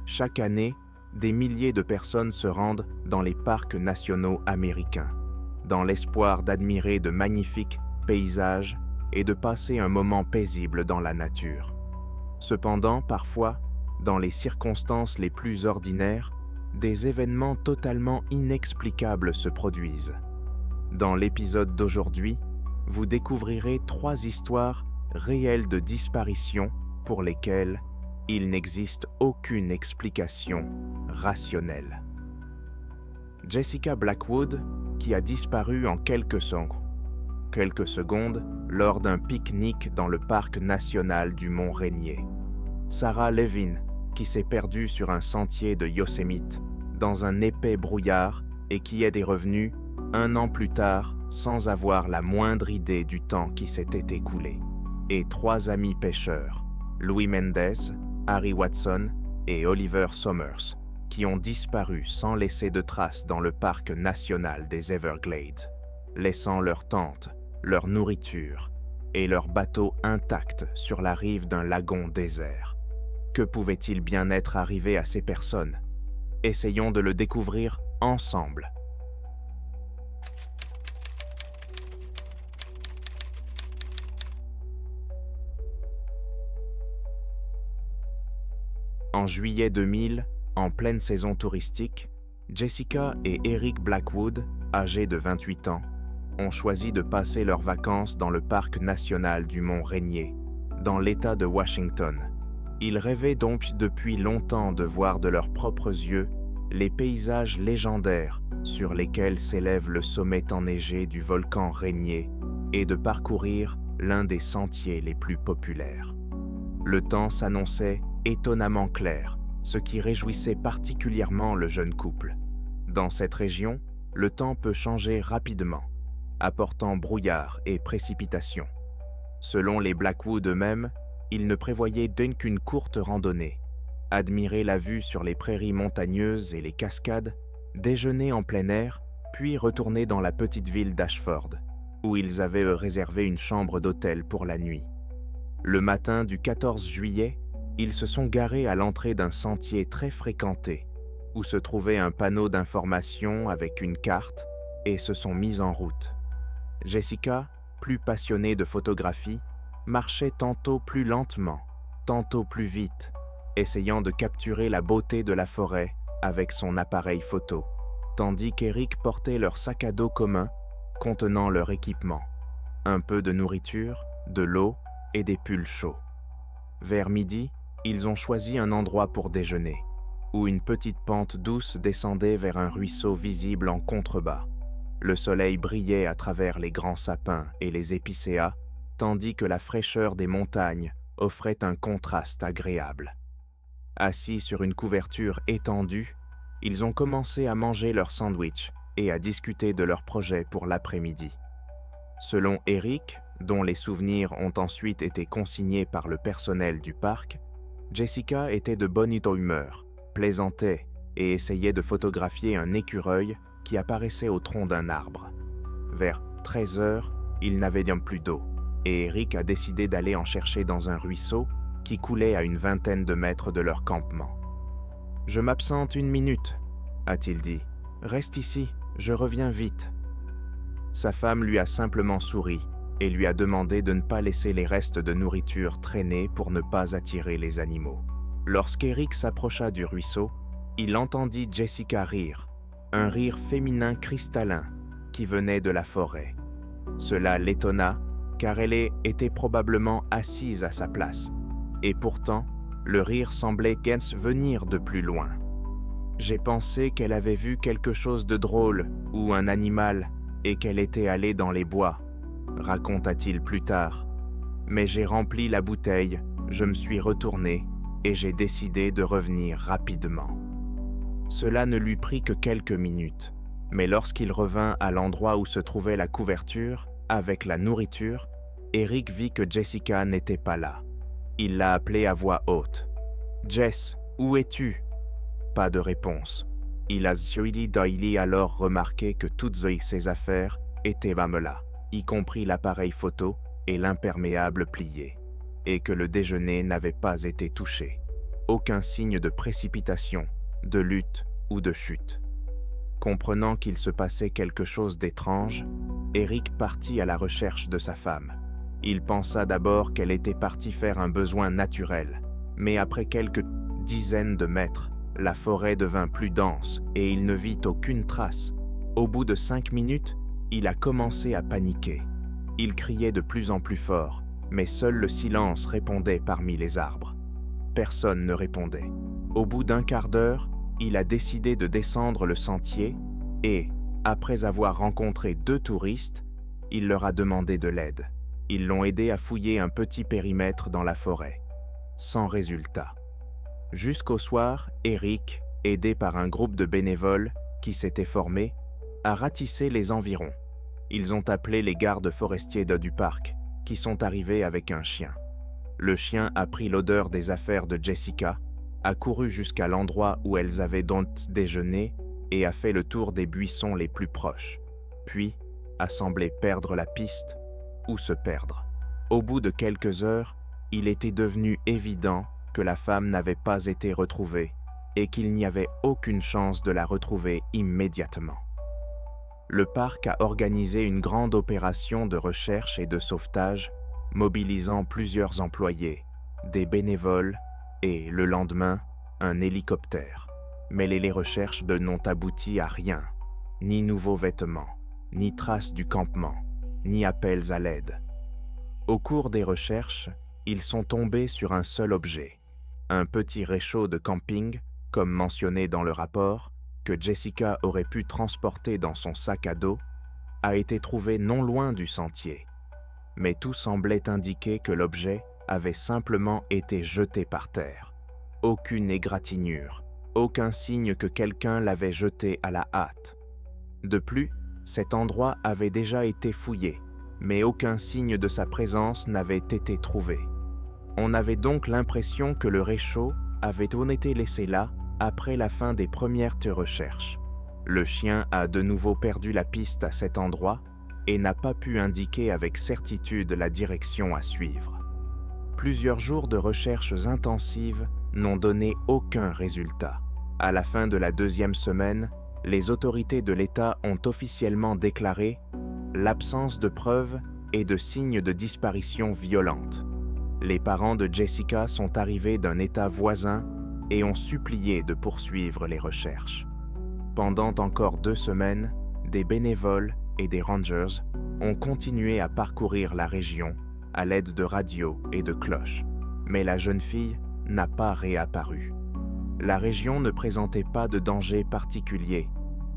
Chaque année, des milliers de personnes se rendent dans les parcs nationaux américains, dans l'espoir d'admirer de magnifiques paysages et de passer un moment paisible dans la nature. Cependant, parfois, dans les circonstances les plus ordinaires, des événements totalement inexplicables se produisent. Dans l'épisode d'aujourd'hui, vous découvrirez 3 histoires réelles de disparitions pour lesquelles il n'existe aucune explication rationnelle. Jessica Blackwood, qui a disparu en quelques secondes lors d'un pique-nique dans le parc national du Mont Rainier. Sarah Levin, qui s'est perdue sur un sentier de Yosemite dans un épais brouillard et qui est revenue 1 an plus tard sans avoir la moindre idée du temps qui s'était écoulé. Et 3 amis pêcheurs, Louis Mendez, Harry Watson et Oliver Somers, qui ont disparu sans laisser de traces dans le parc national des Everglades, laissant leurs tentes, leur nourriture et leurs bateaux intacts sur la rive d'un lagon désert. Que pouvait-il bien être arrivé à ces personnes? Essayons de le découvrir ensemble. En juillet 2000, en pleine saison touristique, Jessica et Eric Blackwood, âgés de 28 ans, ont choisi de passer leurs vacances dans le parc national du Mont Rainier, dans l'État de Washington. Ils rêvaient donc depuis longtemps de voir de leurs propres yeux les paysages légendaires sur lesquels s'élève le sommet enneigé du volcan Rainier et de parcourir l'un des sentiers les plus populaires. Le temps s'annonçait étonnamment clair, ce qui réjouissait particulièrement le jeune couple. Dans cette région, le temps peut changer rapidement, apportant brouillard et précipitations. Selon les Blackwood eux-mêmes, ils ne prévoyaient qu'une courte randonnée, admirer la vue sur les prairies montagneuses et les cascades, déjeuner en plein air, puis retourner dans la petite ville d'Ashford, où ils avaient réservé une chambre d'hôtel pour la nuit. Le matin du 14 juillet, ils se sont garés à l'entrée d'un sentier très fréquenté, où se trouvait un panneau d'information avec une carte, et se sont mis en route. Jessica, plus passionnée de photographie, marchait tantôt plus lentement, tantôt plus vite, essayant de capturer la beauté de la forêt avec son appareil photo, tandis qu'Eric portait leur sac à dos commun contenant leur équipement, un peu de nourriture, de l'eau et des pulls chauds. Vers midi, ils ont choisi un endroit pour déjeuner, où une petite pente douce descendait vers un ruisseau visible en contrebas. Le soleil brillait à travers les grands sapins et les épicéas, tandis que la fraîcheur des montagnes offrait un contraste agréable. Assis sur une couverture étendue, ils ont commencé à manger leur sandwich et à discuter de leurs projets pour l'après-midi. Selon Eric, dont les souvenirs ont ensuite été consignés par le personnel du parc, Jessica était de bonne humeur, plaisantait et essayait de photographier un écureuil qui apparaissait au tronc d'un arbre. Vers 13 heures, il n'avait bien plus d'eau, et Eric a décidé d'aller en chercher dans un ruisseau qui coulait à une vingtaine de mètres de leur campement. « Je m'absente 1 minute, » a-t-il dit. « Reste ici, je reviens vite. » Sa femme lui a simplement souri et lui a demandé de ne pas laisser les restes de nourriture traîner pour ne pas attirer les animaux. Lorsqu'Eric s'approcha du ruisseau, il entendit Jessica rire, un rire féminin cristallin qui venait de la forêt. Cela l'étonna, car elle était probablement assise à sa place, et pourtant, le rire semblait venir de plus loin. J'ai pensé qu'elle avait vu quelque chose de drôle ou un animal et qu'elle était allée dans les bois, raconta-t-il plus tard. Mais j'ai rempli la bouteille, je me suis retourné et j'ai décidé de revenir rapidement. Cela ne lui prit que quelques minutes, mais lorsqu'il revint à l'endroit où se trouvait la couverture, avec la nourriture, Eric vit que Jessica n'était pas là. Il l'a appelée à voix haute. « Jess, où es-tu » Pas de réponse. Il a alors remarqué que toutes ses affaires étaient là, y compris l'appareil photo et l'imperméable plié, et que le déjeuner n'avait pas été touché. aucun signe de précipitation, de lutte ou de chute. Comprenant qu'il se passait quelque chose d'étrange, Eric partit à la recherche de sa femme. Il pensa d'abord qu'elle était partie faire un besoin naturel, mais après quelques dizaines de mètres, la forêt devint plus dense et il ne vit aucune trace. Au bout de 5 minutes, il a commencé à paniquer. Il criait de plus en plus fort, mais seul le silence répondait parmi les arbres. Personne ne répondait. Au bout d'un quart d'heure, il a décidé de descendre le sentier et, après avoir rencontré 2 touristes, il leur a demandé de l'aide. Ils l'ont aidé à fouiller un petit périmètre dans la forêt. Sans résultat. Jusqu'au soir, Eric, aidé par un groupe de bénévoles qui s'était formé, a ratissé les environs. Ils ont appelé les gardes forestiers du parc, qui sont arrivés avec un chien. Le chien a pris l'odeur des affaires de Jessica, a couru jusqu'à l'endroit où elles avaient donc déjeuné et a fait le tour des buissons les plus proches, puis a semblé perdre la piste ou se perdre. Au bout de quelques heures, il était devenu évident que la femme n'avait pas été retrouvée et qu'il n'y avait aucune chance de la retrouver immédiatement. Le parc a organisé une grande opération de recherche et de sauvetage, mobilisant plusieurs employés, des bénévoles et, le lendemain, un hélicoptère. Mais les recherches n'ont abouti à rien, ni nouveaux vêtements, ni traces du campement, ni appels à l'aide. Au cours des recherches, ils sont tombés sur un seul objet, un petit réchaud de camping, comme mentionné dans le rapport, que Jessica aurait pu transporter dans son sac à dos, a été trouvé non loin du sentier. Mais tout semblait indiquer que l'objet avait simplement été jeté par terre. Aucune égratignure, aucun signe que quelqu'un l'avait jeté à la hâte. De plus, cet endroit avait déjà été fouillé, mais aucun signe de sa présence n'avait été trouvé. On avait donc l'impression que le réchaud avait été laissé là après la fin des premières recherches. Le chien a de nouveau perdu la piste à cet endroit et n'a pas pu indiquer avec certitude la direction à suivre. Plusieurs jours de recherches intensives n'ont donné aucun résultat. À la fin de la 2e semaine, les autorités de l'État ont officiellement déclaré l'absence de preuves et de signes de disparition violente. Les parents de Jessica sont arrivés d'un État voisin et ont supplié de poursuivre les recherches. Pendant encore 2 semaines, des bénévoles et des rangers ont continué à parcourir la région à l'aide de radios et de cloches, mais la jeune fille n'a pas réapparu. La région ne présentait pas de danger particulier,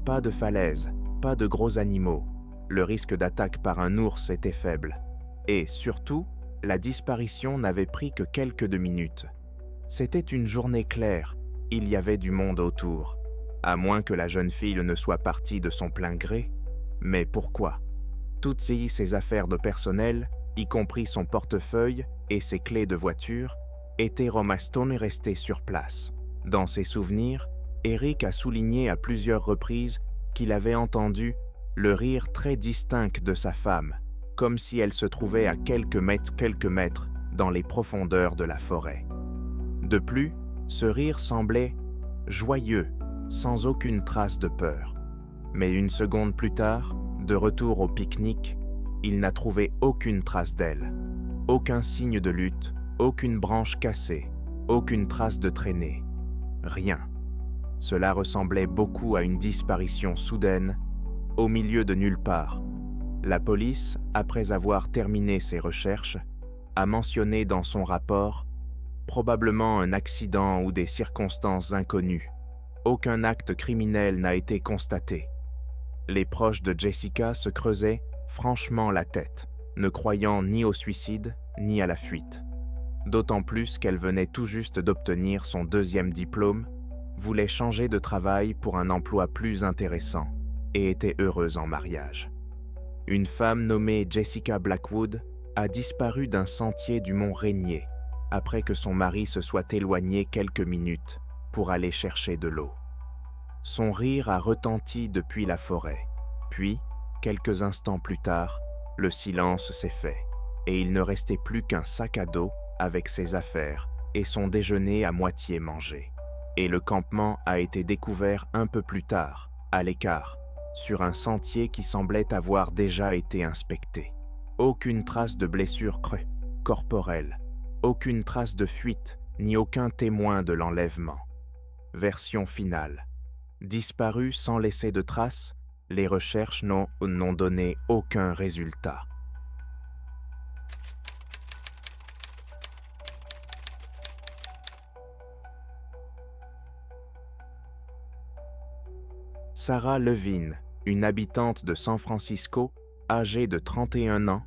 pas de falaises, pas de gros animaux. Le risque d'attaque par un ours était faible. Et surtout, la disparition n'avait pris que quelques minutes. C'était une journée claire, il y avait du monde autour, à moins que la jeune fille ne soit partie de son plein gré. Mais pourquoi? Toutes ses affaires de personnel, y compris son portefeuille et ses clés de voiture, étaient restées sur place. Dans ses souvenirs, Eric a souligné à plusieurs reprises qu'il avait entendu le rire très distinct de sa femme, comme si elle se trouvait à quelques mètres dans les profondeurs de la forêt. De plus, ce rire semblait joyeux, sans aucune trace de peur. Mais une seconde plus tard, de retour au pique-nique, il n'a trouvé aucune trace d'elle, aucun signe de lutte, aucune branche cassée, aucune trace de traînée. Rien. Cela ressemblait beaucoup à une disparition soudaine, au milieu de nulle part. La police, après avoir terminé ses recherches, a mentionné dans son rapport probablement un accident ou des circonstances inconnues. Aucun acte criminel n'a été constaté. Les proches de Jessica se creusaient franchement la tête, ne croyant ni au suicide ni à la fuite. D'autant plus qu'elle venait tout juste d'obtenir son 2e diplôme, voulait changer de travail pour un emploi plus intéressant et était heureuse en mariage. Une femme nommée Jessica Blackwood a disparu d'un sentier du mont Rainier après que son mari se soit éloigné quelques minutes pour aller chercher de l'eau. Son rire a retenti depuis la forêt, puis, quelques instants plus tard, le silence s'est fait et il ne restait plus qu'un sac à dos avec ses affaires et son déjeuner à moitié mangé. Et le campement a été découvert un peu plus tard, à l'écart, sur un sentier qui semblait avoir déjà été inspecté. Aucune trace de blessure corporelle, aucune trace de fuite, ni aucun témoin de l'enlèvement. Version finale. Disparu sans laisser de traces, les recherches n'ont donné aucun résultat. Sarah Levine, une habitante de San Francisco, âgée de 31 ans,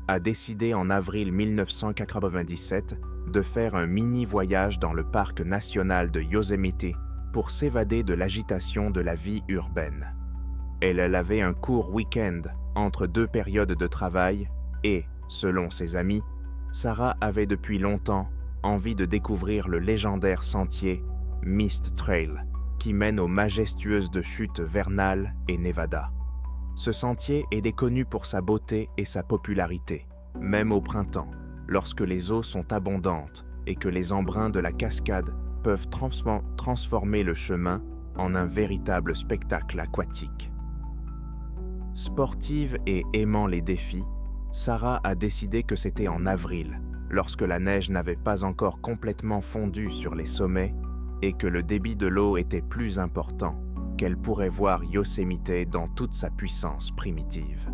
a décidé en avril 1997 de faire un mini-voyage dans le parc national de Yosemite pour s'évader de l'agitation de la vie urbaine. Elle avait un court week-end entre deux périodes de travail et, selon ses amis, Sarah avait depuis longtemps envie de découvrir le légendaire sentier Mist Trail, qui mène aux majestueuses de chutes Vernal et Nevada. Ce sentier est connu pour sa beauté et sa popularité, même au printemps, lorsque les eaux sont abondantes et que les embruns de la cascade peuvent transformer le chemin en un véritable spectacle aquatique. Sportive et aimant les défis, Sarah a décidé que c'était en avril, lorsque la neige n'avait pas encore complètement fondu sur les sommets et que le débit de l'eau était plus important, qu'elle pourrait voir Yosemite dans toute sa puissance primitive.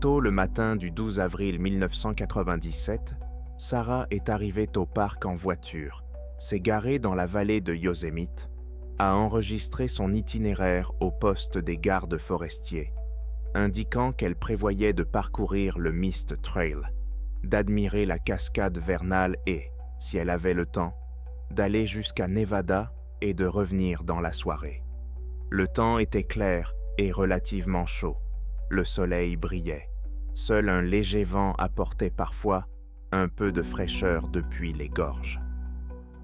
Tôt le matin du 12 avril 1997, Sarah est arrivée au parc en voiture, s'est garée dans la vallée de Yosemite, a enregistré son itinéraire au poste des gardes forestiers, indiquant qu'elle prévoyait de parcourir le Mist Trail, d'admirer la cascade Vernal et, si elle avait le temps, d'aller jusqu'à Nevada et de revenir dans la soirée. Le temps était clair et relativement chaud. Le soleil brillait. Seul un léger vent apportait parfois un peu de fraîcheur depuis les gorges.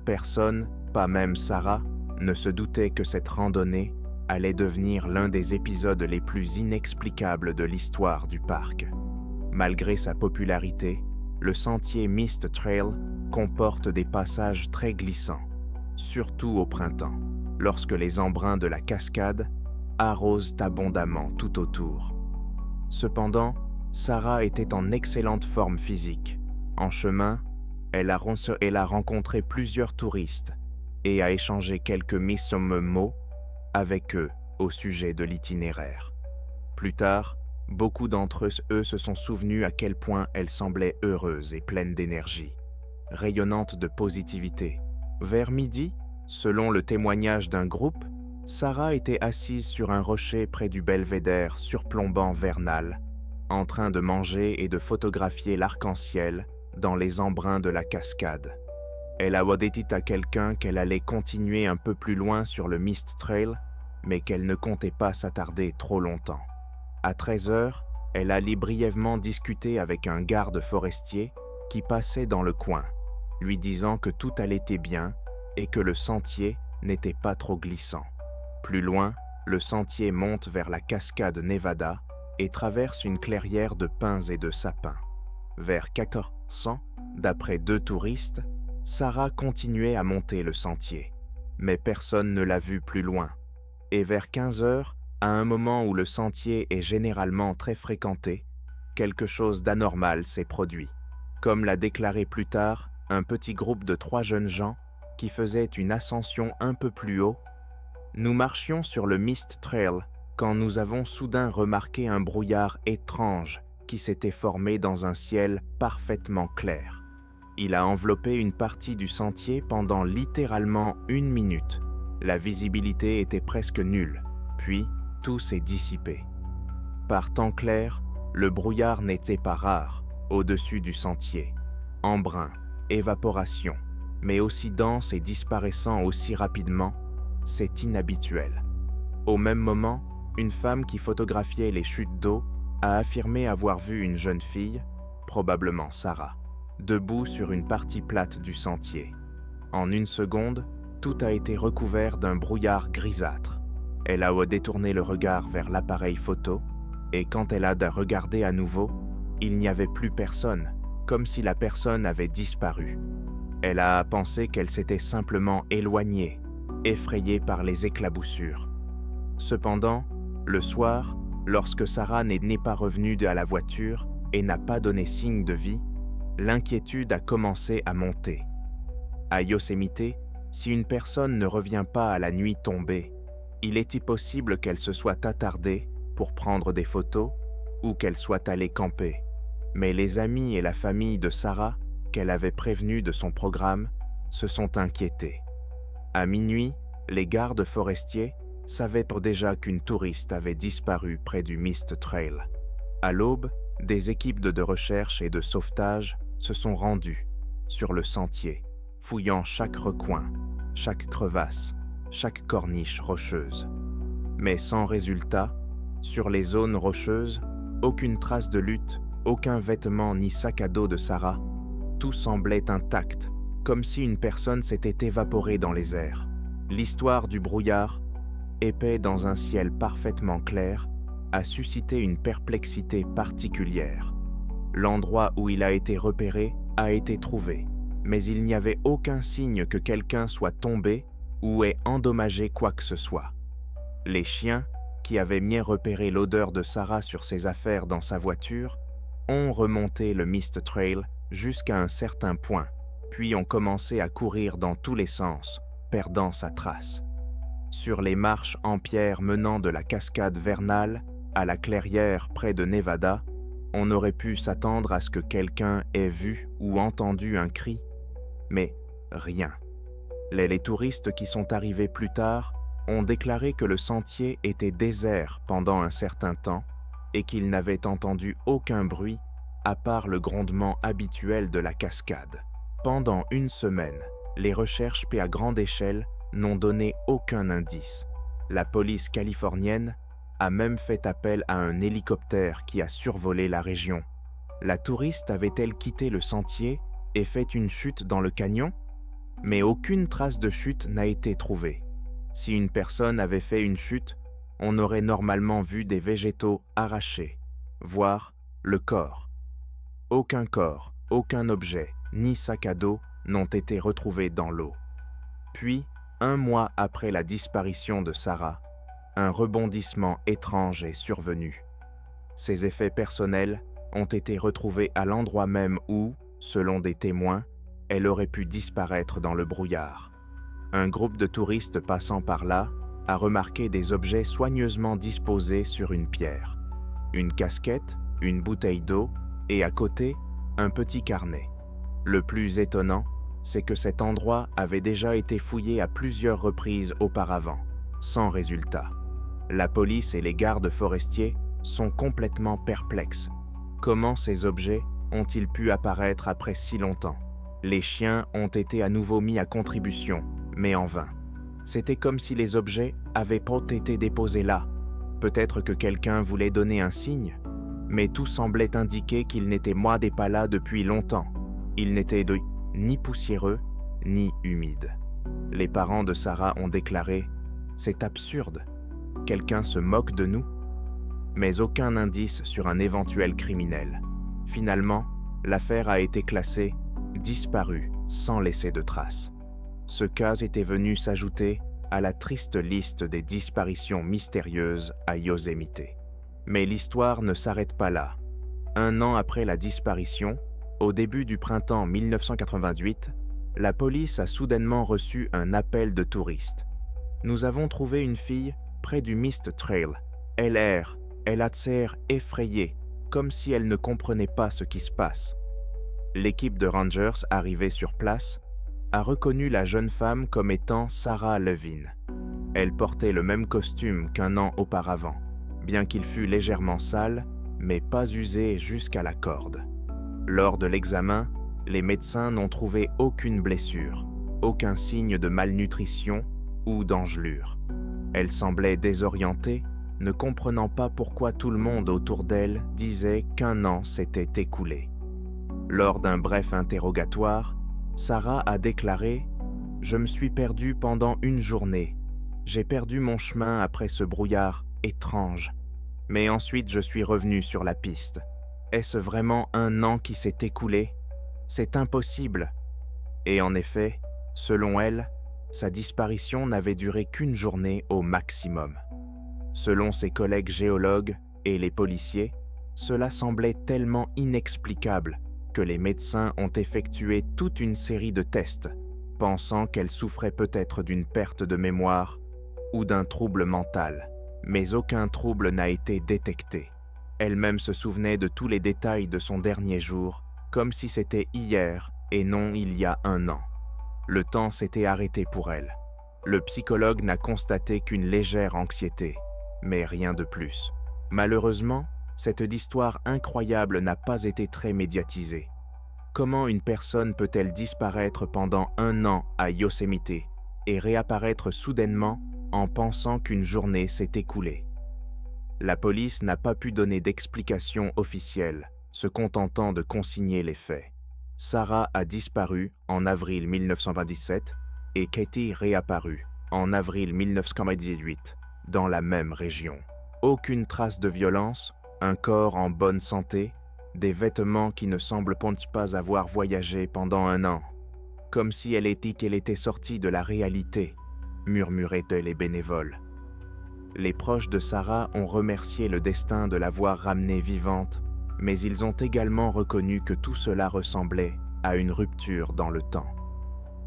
Personne, pas même Sarah, ne se doutait que cette randonnée allait devenir l'un des épisodes les plus inexplicables de l'histoire du parc. Malgré sa popularité, le sentier Mist Trail comporte des passages très glissants, surtout au printemps, lorsque les embruns de la cascade arrosent abondamment tout autour. Cependant, Sarah était en excellente forme physique. En chemin, elle a rencontré plusieurs touristes et a échangé quelques mots avec eux au sujet de l'itinéraire. Plus tard, beaucoup d'entre eux se sont souvenus à quel point elle semblait heureuse et pleine d'énergie, rayonnante de positivité. Vers midi, selon le témoignage d'un groupe, Sarah était assise sur un rocher près du belvédère surplombant Vernal, en train de manger et de photographier l'arc-en-ciel dans les embruns de la cascade. Elle a dit à quelqu'un qu'elle allait continuer un peu plus loin sur le Mist Trail, mais qu'elle ne comptait pas s'attarder trop longtemps. À 13h, elle a brièvement discuté avec un garde forestier qui passait dans le coin, lui disant que tout allait bien et que le sentier n'était pas trop glissant. Plus loin, le sentier monte vers la cascade Nevada et traverse une clairière de pins et de sapins. Vers 1400, d'après deux touristes, Sarah continuait à monter le sentier, mais personne ne l'a vue plus loin. Et vers 15h, à un moment où le sentier est généralement très fréquenté, quelque chose d'anormal s'est produit. Comme l'a déclaré plus tard un petit groupe de 3 jeunes gens qui faisaient une ascension un peu plus haut, nous marchions sur le Mist Trail quand nous avons soudain remarqué un brouillard étrange qui s'était formé dans un ciel parfaitement clair. Il a enveloppé une partie du sentier pendant littéralement 1 minute. La visibilité était presque nulle, puis tout s'est dissipé. Par temps clair, le brouillard n'était pas rare au-dessus du sentier. Embrun, évaporation, mais aussi dense et disparaissant aussi rapidement, c'est inhabituel. Au même moment, une femme qui photographiait les chutes d'eau a affirmé avoir vu une jeune fille, probablement Sarah, debout sur une partie plate du sentier. En 1 seconde, tout a été recouvert d'un brouillard grisâtre. Elle a détourné le regard vers l'appareil photo, et quand elle a regardé à nouveau, il n'y avait plus personne, comme si la personne avait disparu. Elle a pensé qu'elle s'était simplement éloignée, effrayée par les éclaboussures. Cependant, le soir, lorsque Sarah n'est pas revenue à la voiture et n'a pas donné signe de vie, l'inquiétude a commencé à monter. À Yosemite, si une personne ne revient pas à la nuit tombée, il est possible qu'elle se soit attardée pour prendre des photos ou qu'elle soit allée camper. Mais les amis et la famille de Sarah, qu'elle avait prévenus de son programme, se sont inquiétés. À minuit, les gardes forestiers savaient déjà qu'une touriste avait disparu près du Mist Trail. À l'aube, des équipes de recherche et de sauvetage se sont rendues sur le sentier, fouillant chaque recoin, chaque crevasse, chaque corniche rocheuse. Mais sans résultat, sur les zones rocheuses, aucune trace de lutte, aucun vêtement ni sac à dos de Sarah. Tout semblait intact, comme si une personne s'était évaporée dans les airs. L'histoire du brouillard, épais dans un ciel parfaitement clair, a suscité une perplexité particulière. L'endroit où il a été repéré a été trouvé, mais il n'y avait aucun signe que quelqu'un soit tombé ou ait endommagé quoi que ce soit. Les chiens, qui avaient bien repéré l'odeur de Sarah sur ses affaires dans sa voiture, ont remonté le Mist Trail jusqu'à un certain point, puis ont commencé à courir dans tous les sens, perdant sa trace. Sur les marches en pierre menant de la cascade Vernal à la clairière près de Nevada, on aurait pu s'attendre à ce que quelqu'un ait vu ou entendu un cri, mais rien. Les touristes qui sont arrivés plus tard ont déclaré que le sentier était désert pendant un certain temps et qu'ils n'avaient entendu aucun bruit à part le grondement habituel de la cascade. Pendant une semaine, les recherches à grande échelle n'ont donné aucun indice. La police californienne a même fait appel à un hélicoptère qui a survolé la région. La touriste avait-elle quitté le sentier et fait une chute dans le canyon? Mais aucune trace de chute n'a été trouvée. Si une personne avait fait une chute, on aurait normalement vu des végétaux arrachés, voire le corps. Aucun corps, aucun objet, ni sac à dos n'ont été retrouvés dans l'eau. Puis, 1 mois après la disparition de Sarah, un rebondissement étrange est survenu. Ses effets personnels ont été retrouvés à l'endroit même où, selon des témoins, elle aurait pu disparaître dans le brouillard. Un groupe de touristes passant par là a remarqué des objets soigneusement disposés sur une pierre. Une casquette, une bouteille d'eau et à côté, un petit carnet. Le plus étonnant, c'est que cet endroit avait déjà été fouillé à plusieurs reprises auparavant, sans résultat. La police et les gardes forestiers sont complètement perplexes. Comment ces objets ont-ils pu apparaître après si longtemps? Les chiens ont été à nouveau mis à contribution, mais en vain. C'était comme si les objets avaient pas été déposés là. Peut-être que quelqu'un voulait donner un signe, mais tout semblait indiquer qu'il n'était pas là depuis longtemps. Il n'était ni poussiéreux, ni humide. Les parents de Sarah ont déclaré « C'est absurde, quelqu'un se moque de nous ?» Mais aucun indice sur un éventuel criminel. Finalement, l'affaire a été classée « disparue » sans laisser de traces. Ce cas était venu s'ajouter à la triste liste des disparitions mystérieuses à Yosemite. Mais l'histoire ne s'arrête pas là. 1 an après la disparition, au début du printemps 1988, la police a soudainement reçu un appel de touristes. « Nous avons trouvé une fille près du Mist Trail. Elle a l'air effrayée, comme si elle ne comprenait pas ce qui se passe. » L'équipe de rangers arrivée sur place a reconnu la jeune femme comme étant Sarah Levine. Elle portait le même costume qu'1 an auparavant, bien qu'il fût légèrement sale, mais pas usé jusqu'à la corde. Lors de l'examen, les médecins n'ont trouvé aucune blessure, aucun signe de malnutrition ou d'engelure. Elle semblait désorientée, ne comprenant pas pourquoi tout le monde autour d'elle disait qu'1 an s'était écoulé. Lors d'un bref interrogatoire, Sarah a déclaré « Je me suis perdue pendant 1 journée. J'ai perdu mon chemin après ce brouillard étrange. Mais ensuite je suis revenue sur la piste. Est-ce vraiment 1 an qui s'est écoulé? C'est impossible. » Et en effet, selon elle, sa disparition n'avait duré qu'une journée au maximum. Selon ses collègues géologues et les policiers, cela semblait tellement inexplicable que les médecins ont effectué toute une série de tests, pensant qu'elle souffrait peut-être d'une perte de mémoire ou d'un trouble mental, mais aucun trouble n'a été détecté. Elle-même se souvenait de tous les détails de son dernier jour, comme si c'était hier et non il y a un an. Le temps s'était arrêté pour elle. Le psychologue n'a constaté qu'une légère anxiété, mais rien de plus. Malheureusement, cette histoire incroyable n'a pas été très médiatisée. Comment une personne peut-elle disparaître pendant un an à Yosemite et réapparaître soudainement en pensant qu'une journée s'est écoulée? La police n'a pas pu donner d'explication officielle, se contentant de consigner les faits. Sarah a disparu en avril 1927 et Katie réapparut en avril 1998 dans la même région. Aucune trace de violence, un corps en bonne santé, des vêtements qui ne semblent pas avoir voyagé pendant un an. Comme si elle était sortie de la réalité, murmuraient les bénévoles. Les proches de Sarah ont remercié le destin de l'avoir ramenée vivante, mais ils ont également reconnu que tout cela ressemblait à une rupture dans le temps.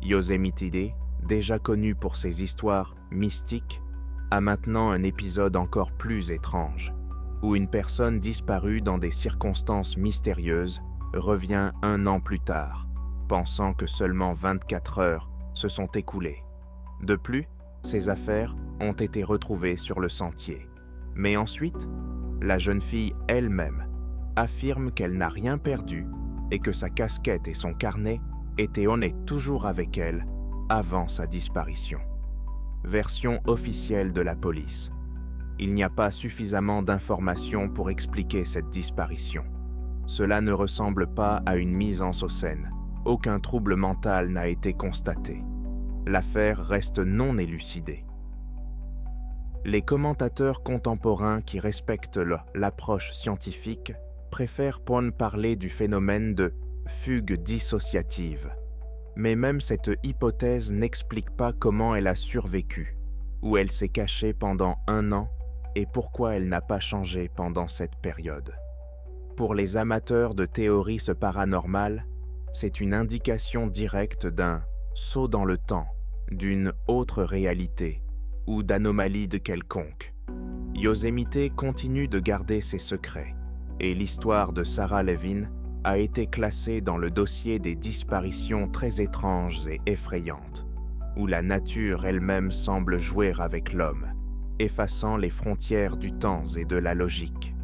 Yosemite, déjà connu pour ses histoires mystiques, a maintenant un épisode encore plus étrange, où une personne disparue dans des circonstances mystérieuses revient un an plus tard, pensant que seulement 24 heures se sont écoulées. De plus, ses affaires ont été retrouvées sur le sentier. Mais ensuite, la jeune fille elle-même affirme qu'elle n'a rien perdu et que sa casquette et son carnet étaient toujours avec elle avant sa disparition. Version officielle de la police. Il n'y a pas suffisamment d'informations pour expliquer cette disparition. Cela ne ressemble pas à une mise en scène. Aucun trouble mental n'a été constaté. L'affaire reste non élucidée. Les commentateurs contemporains qui respectent l'approche scientifique préfèrent parler du phénomène de fugue dissociative. Mais même cette hypothèse n'explique pas comment elle a survécu, où elle s'est cachée pendant un an et pourquoi elle n'a pas changé pendant cette période. Pour les amateurs de théories paranormales, c'est une indication directe d'un saut dans le temps, d'une autre réalité ou d'anomalie de quelconque. Yosemite continue de garder ses secrets et l'histoire de Sarah Levin a été classée dans le dossier des disparitions très étranges et effrayantes, où la nature elle-même semble jouer avec l'homme, effaçant les frontières du temps et de la logique.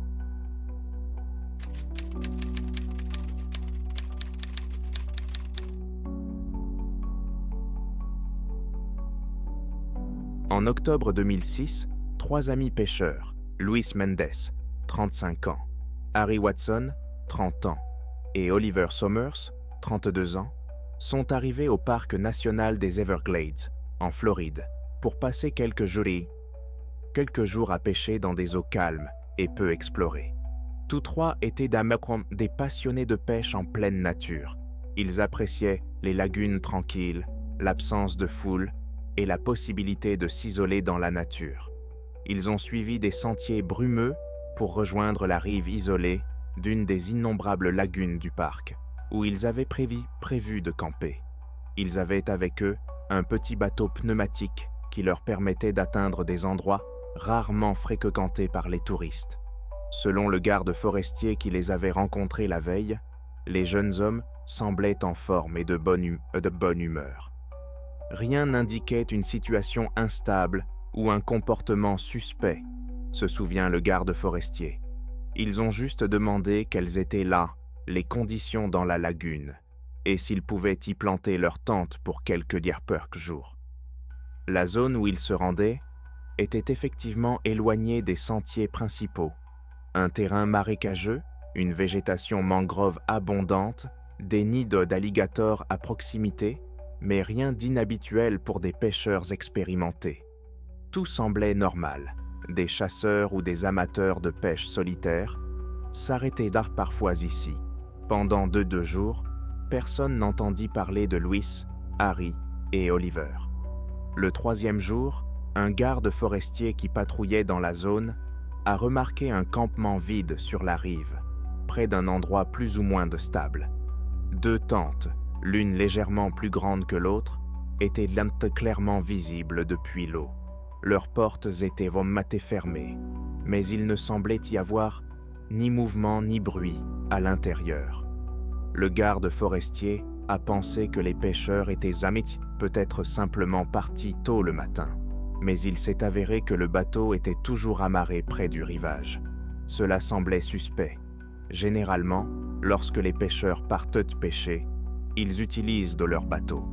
En octobre 2006, 3 amis pêcheurs, Luis Mendes, 35 ans, Harry Watson, 30 ans, et Oliver Somers, 32 ans, sont arrivés au parc national des Everglades, en Floride, pour passer quelques jours à pêcher dans des eaux calmes et peu explorées. Tous trois étaient des passionnés de pêche en pleine nature. Ils appréciaient les lagunes tranquilles, l'absence de foule et la possibilité de s'isoler dans la nature. Ils ont suivi des sentiers brumeux pour rejoindre la rive isolée d'une des innombrables lagunes du parc, où ils avaient prévu de camper. Ils avaient avec eux un petit bateau pneumatique qui leur permettait d'atteindre des endroits rarement fréquentés par les touristes. Selon le garde forestier qui les avait rencontrés la veille, les jeunes hommes semblaient en forme et de bonne humeur. Rien n'indiquait une situation instable ou un comportement suspect, se souvient le garde forestier. Ils ont juste demandé quelles étaient là les conditions dans la lagune et s'ils pouvaient y planter leur tente pour quelques jours. La zone où ils se rendaient était effectivement éloignée des sentiers principaux. Un terrain marécageux, une végétation mangrove abondante, des nids d'alligators à proximité, mais rien d'inhabituel pour des pêcheurs expérimentés. Tout semblait normal. Des chasseurs ou des amateurs de pêche solitaire s'arrêtaient parfois ici, pendant 2 jours, personne n'entendit parler de Louis, Harry et Oliver. Le troisième jour, un garde forestier qui patrouillait dans la zone a remarqué un campement vide sur la rive, près d'un endroit plus ou moins stable. 2 tentes, l'une légèrement plus grande que l'autre, étaient clairement visibles depuis l'eau. Leurs portes étaient matées fermées, mais il ne semblait y avoir ni mouvement ni bruit à l'intérieur. Le garde forestier a pensé que les pêcheurs étaient peut-être simplement partis tôt le matin, mais il s'est avéré que le bateau était toujours amarré près du rivage. Cela semblait suspect. Généralement, lorsque les pêcheurs partent pêcher, ils utilisent leur bateau.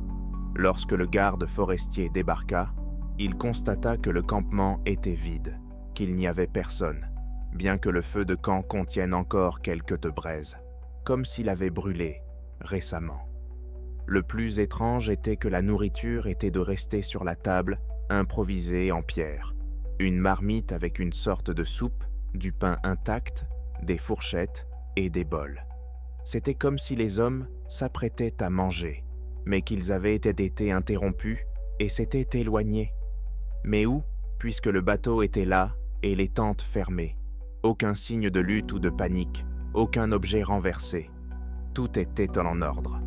Lorsque le garde forestier débarqua, il constata que le campement était vide, qu'il n'y avait personne, bien que le feu de camp contienne encore quelques braises, comme s'il avait brûlé récemment. Le plus étrange était que la nourriture était de rester sur la table, improvisée en pierre. Une marmite avec une sorte de soupe, du pain intact, des fourchettes et des bols. C'était comme si les hommes s'apprêtaient à manger, mais qu'ils avaient été interrompus et s'étaient éloignés. Mais où, puisque le bateau était là et les tentes fermées? Aucun signe de lutte ou de panique, aucun objet renversé. Tout était en ordre.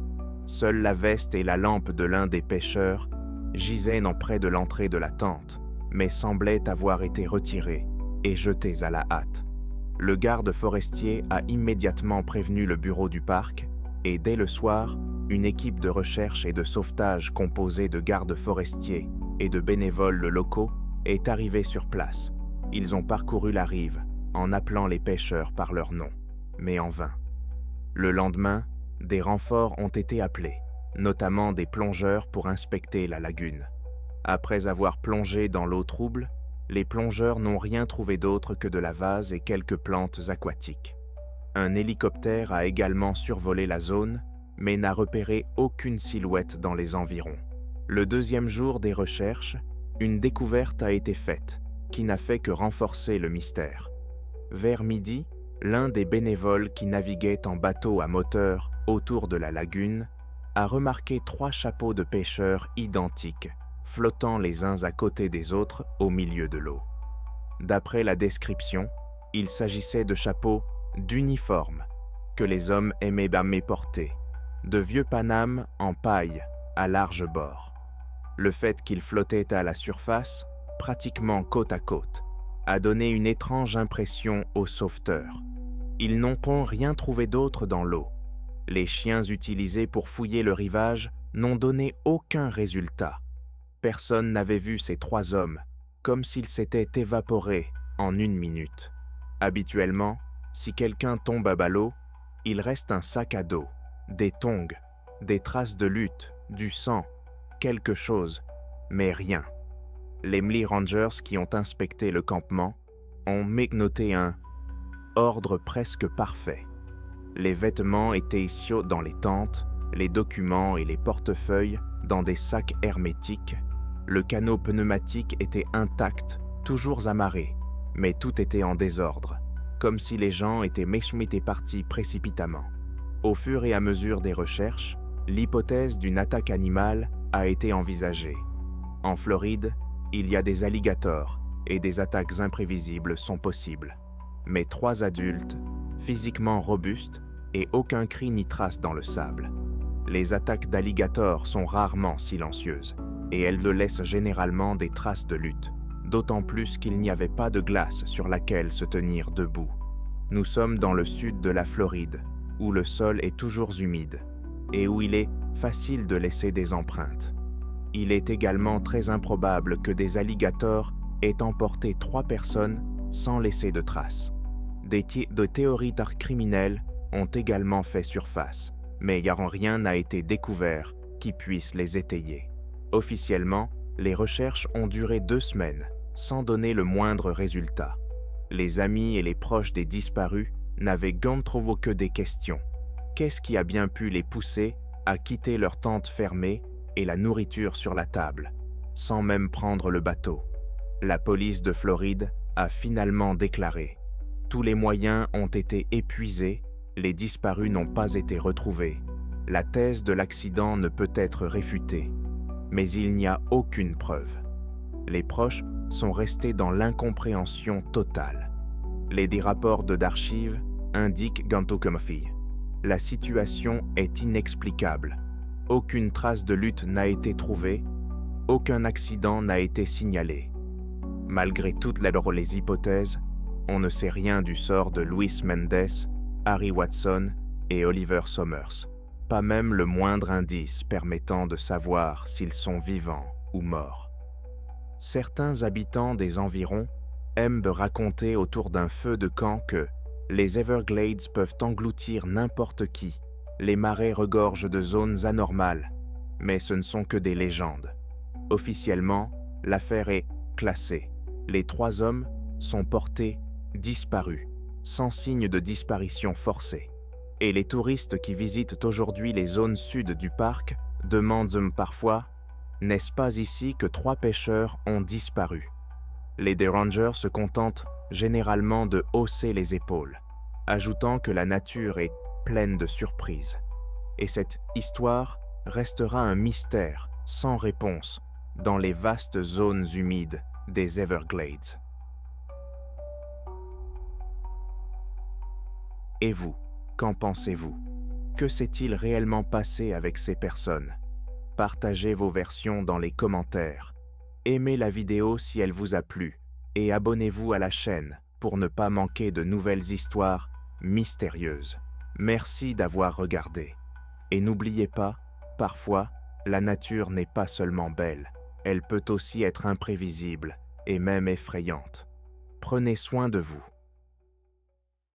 Seule la veste et la lampe de l'un des pêcheurs gisaient près de l'entrée de la tente, mais semblaient avoir été retirées et jetées à la hâte. Le garde forestier a immédiatement prévenu le bureau du parc et dès le soir, une équipe de recherche et de sauvetage composée de gardes forestiers et de bénévoles locaux est arrivée sur place. Ils ont parcouru la rive en appelant les pêcheurs par leur nom, mais en vain. Le lendemain, des renforts ont été appelés, notamment des plongeurs pour inspecter la lagune. Après avoir plongé dans l'eau trouble, les plongeurs n'ont rien trouvé d'autre que de la vase et quelques plantes aquatiques. Un hélicoptère a également survolé la zone, mais n'a repéré aucune silhouette dans les environs. Le deuxième jour des recherches, une découverte a été faite, qui n'a fait que renforcer le mystère. Vers midi, l'un des bénévoles qui naviguait en bateau à moteur autour de la lagune a remarqué 3 chapeaux de pêcheurs identiques, flottant les uns à côté des autres au milieu de l'eau. D'après la description, il s'agissait de chapeaux d'uniforme que les hommes aimaient porter, de vieux panames en paille à large bord. Le fait qu'ils flottaient à la surface, pratiquement côte à côte, a donné une étrange impression aux sauveteurs. Ils n'ont rien trouvé d'autre dans l'eau. Les chiens utilisés pour fouiller le rivage n'ont donné aucun résultat. Personne n'avait vu ces 3 hommes, comme s'ils s'étaient évaporés en 1 minute. Habituellement, si quelqu'un tombe à l'eau, il reste un sac à dos, des tongs, des traces de lutte, du sang, quelque chose, mais rien. Les Mli Rangers qui ont inspecté le campement ont noté un ordre presque parfait. Les vêtements étaient ici dans les tentes, les documents et les portefeuilles dans des sacs hermétiques. Le canot pneumatique était intact, toujours amarré, mais tout était en désordre, comme si les gens étaient partis précipitamment. Au fur et à mesure des recherches, l'hypothèse d'une attaque animale a été envisagée. En Floride, il y a des alligators et des attaques imprévisibles sont possibles. Mais 3 adultes, physiquement robustes et aucun cri ni trace dans le sable. Les attaques d'alligators sont rarement silencieuses et elles laissent généralement des traces de lutte, d'autant plus qu'il n'y avait pas de glace sur laquelle se tenir debout. Nous sommes dans le sud de la Floride, où le sol est toujours humide et où il est facile de laisser des empreintes. Il est également très improbable que des alligators aient emporté 3 personnes sans laisser de traces. Des théories criminelles ont également fait surface, mais rien n'a été découvert qui puisse les étayer. Officiellement, les recherches ont duré 2 semaines, sans donner le moindre résultat. Les amis et les proches des disparus n'avaient trouvé que des questions. Qu'est-ce qui a bien pu les pousser à quitter leur tente fermée et la nourriture sur la table, sans même prendre le bateau? La police de Floride a finalement déclaré « Tous les moyens ont été épuisés, les disparus n'ont pas été retrouvés La thèse de l'accident ne peut être réfutée, mais il n'y a aucune preuve. Les proches sont restés dans l'incompréhension totale. Les 10 rapports d'archives indiquent Gantokumafi. La situation est inexplicable. Aucune trace de lutte n'a été trouvée, aucun accident n'a été signalé. Malgré toutes les hypothèses, on ne sait rien du sort de Luis Mendes, Harry Watson et Oliver Somers. Pas même le moindre indice permettant de savoir s'ils sont vivants ou morts. Certains habitants des environs aiment raconter autour d'un feu de camp que les Everglades peuvent engloutir n'importe qui, les marais regorgent de zones anormales, mais ce ne sont que des légendes. Officiellement, l'affaire est classée. Les 3 hommes sont portés disparus, sans signe de disparition forcée. Et les touristes qui visitent aujourd'hui les zones sud du parc demandent parfois « N'est-ce pas ici que 3 pêcheurs ont disparu ?» Les Rangers se contentent généralement de hausser les épaules, ajoutant que la nature est pleine de surprises. Et cette histoire restera un mystère sans réponse dans les vastes zones humides des Everglades. Et vous, qu'en pensez-vous? Que s'est-il réellement passé avec ces personnes? Partagez vos versions dans les commentaires. Aimez la vidéo si elle vous a plu et abonnez-vous à la chaîne pour ne pas manquer de nouvelles histoires mystérieuses. Merci d'avoir regardé. Et n'oubliez pas, parfois, la nature n'est pas seulement belle, elle peut aussi être imprévisible et même effrayante. Prenez soin de vous.